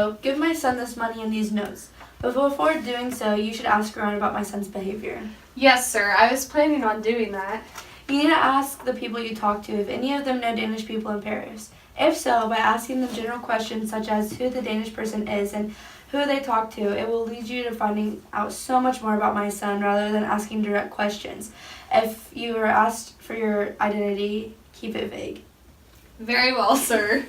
so, give my son this money and these notes. But before doing so, you should ask around about my son's behavior. Yes, sir. I was planning on doing that. You need to ask the people you talk to if any of them know Danish people in Paris. If so, by asking them general questions such as who the Danish person is and who they talk to, it will lead you to finding out so much more about my son rather than asking direct questions. If you are asked for your identity, keep it vague. Very well, sir.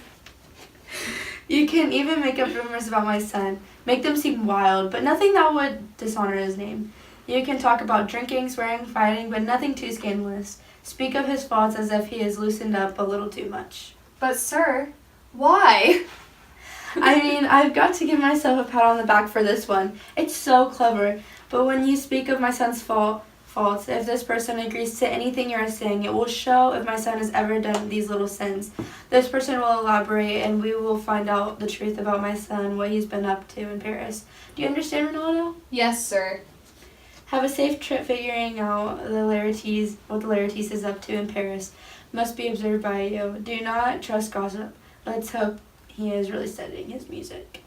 You can even make up rumors about my son. Make them seem wild, but nothing that would dishonor his name. You can talk about drinking, swearing, fighting, but nothing too scandalous. Speak of his faults as if he has loosened up a little too much. But, sir, why? I mean, I've got to give myself a pat on the back for this one. It's so clever. But when you speak of my son's faults, if this person agrees to anything you're saying, it will show if my son has ever done these little sins. This person will elaborate, and we will find out the truth about my son, what he's been up to in Paris. Do you understand, Ronaldo? Yes, sir. Have a safe trip figuring out what the Laertes is up to in Paris. Must be observed by you. Do not trust gossip. Let's hope he is really studying his music.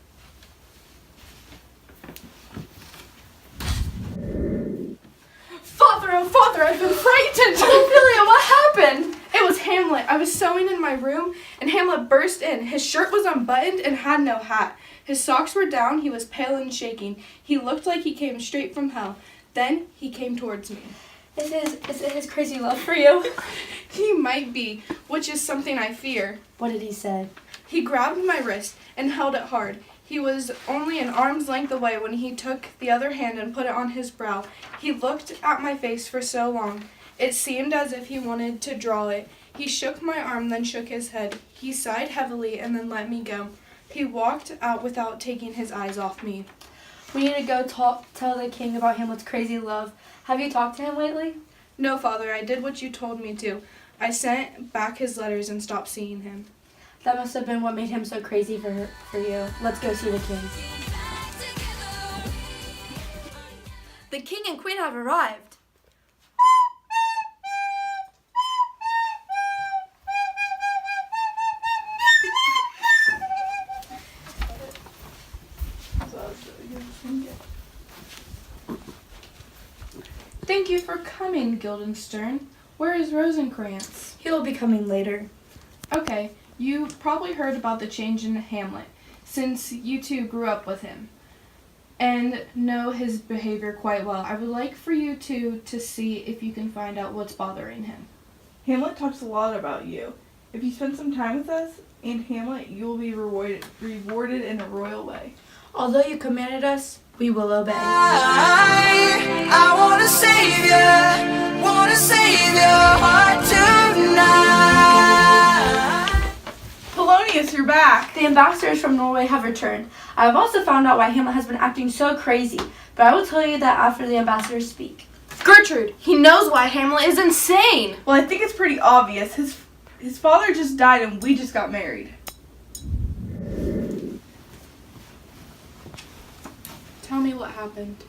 Father, oh father, I've been frightened! Oh, Ophelia, what happened? It was Hamlet. I was sewing in my room, and Hamlet burst in. His shirt was unbuttoned and had no hat. His socks were down. He was pale and shaking. He looked like he came straight from hell. Then he came towards me. Is it his crazy love for you? He might be, which is something I fear. What did he say? He grabbed my wrist and held it hard. He was only an arm's length away when he took the other hand and put it on his brow. He looked at my face for so long. It seemed as if he wanted to draw it. He shook my arm, then shook his head. He sighed heavily and then let me go. He walked out without taking his eyes off me. We need to go tell the king about Hamlet's crazy love. Have you talked to him lately? No, Father, I did what you told me to. I sent back his letters and stopped seeing him. That must have been what made him so crazy for you. Let's go see the king. The king and queen have arrived. Thank you for coming, Guildenstern. Where is Rosencrantz? He will be coming later. Okay, you probably heard about the change in Hamlet, since you two grew up with him, and know his behavior quite well. I would like for you two to see if you can find out what's bothering him. Hamlet talks a lot about you. If you spend some time with us and Hamlet, you will be rewarded in a royal way. Although you commanded us, we will obey. I wanna save your heart tonight. Polonius, you're back! The ambassadors from Norway have returned. I have also found out why Hamlet has been acting so crazy, but I will tell you that after the ambassadors speak. Gertrude, he knows why Hamlet is insane. Well, I think it's pretty obvious. His father just died and we just got married. Tell me what happened.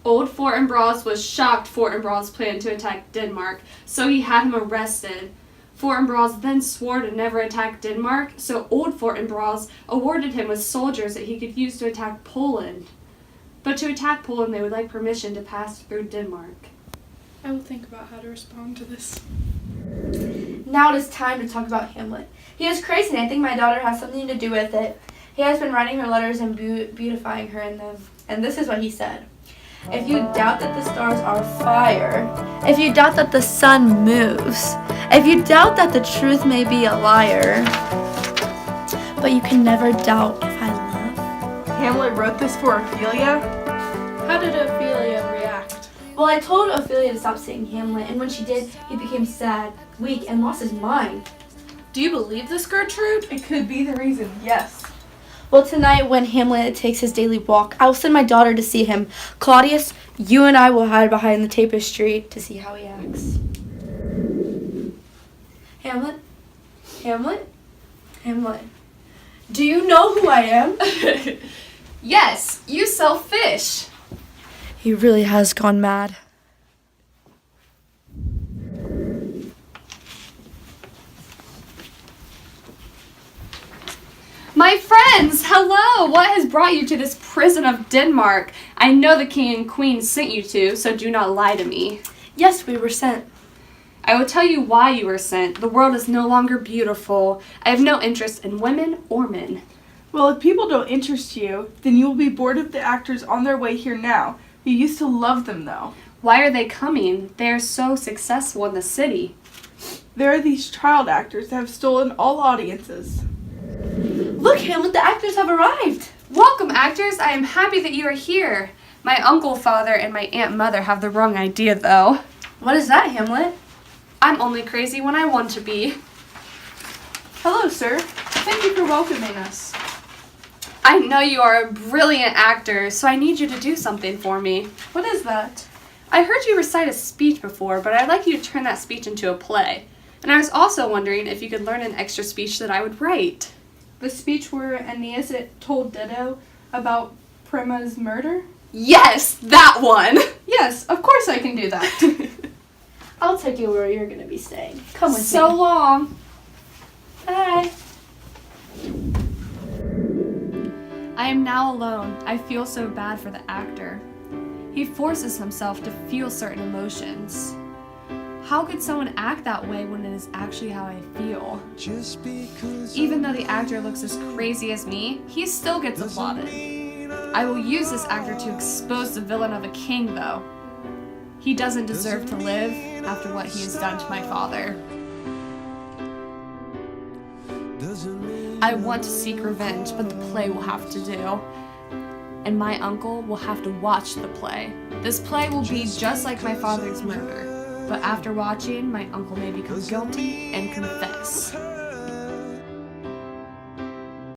Old Fortinbras was shocked Fortinbras planned to attack Denmark, so he had him arrested. Fortinbras then swore to never attack Denmark, so Old Fortinbras awarded him with soldiers that he could use to attack Poland. But to attack Poland, they would like permission to pass through Denmark. I will think about how to respond to this. Now it is time to talk about Hamlet. He is crazy, and I think my daughter has something to do with it. He has been writing her letters and beautifying her in them. And this is what he said. If you doubt that the stars are fire, if you doubt that the sun moves, if you doubt that the truth may be a liar, but you can never doubt if I love. Hamlet wrote this for Ophelia? How did Ophelia react? Well, I told Ophelia to stop singing Hamlet, and when she did, he became sad, weak, and lost his mind. Do you believe this, Gertrude? It could be the reason, yes. Well, tonight when Hamlet takes his daily walk, I will send my daughter to see him. Claudius, you and I will hide behind the tapestry to see how he acts. Hamlet? Hamlet? Hamlet? Do you know who I am? Yes, you sell fish. He really has gone mad. My friends, hello! What has brought you to this prison of Denmark? I know the king and queen sent you to, so do not lie to me. Yes, we were sent. I will tell you why you were sent. The world is no longer beautiful. I have no interest in women or men. Well, if people don't interest you, then you will be bored of the actors on their way here now. You used to love them, though. Why are they coming? They are so successful in the city. There are these child actors that have stolen all audiences. Look, Hamlet, the actors have arrived. Welcome, actors. I am happy that you are here. My uncle, father, and my aunt mother have the wrong idea, though. What is that, Hamlet? I'm only crazy when I want to be. Hello, sir. Thank you for welcoming us. I know you are a brilliant actor, so I need you to do something for me. What is that? I heard you recite a speech before, but I'd like you to turn that speech into a play. And I was also wondering if you could learn an extra speech that I would write. The speech where Aeneas told Dido about Prima's murder? Yes, that one! Yes, of course I can do that. I'll take you where you're going to be staying. Come with So me. long. Bye. I am now alone. I feel so bad for the actor. He forces himself to feel certain emotions. How could someone act that way when it is actually how I feel? Even though the actor looks as crazy as me, he still gets applauded. I will use this actor to expose the villain of a king, though. He doesn't deserve to live after what he has done to my father. I want to seek revenge, but the play will have to do. And my uncle will have to watch the play. This play will be just like my father's murder. But after watching, my uncle may become guilty and confess.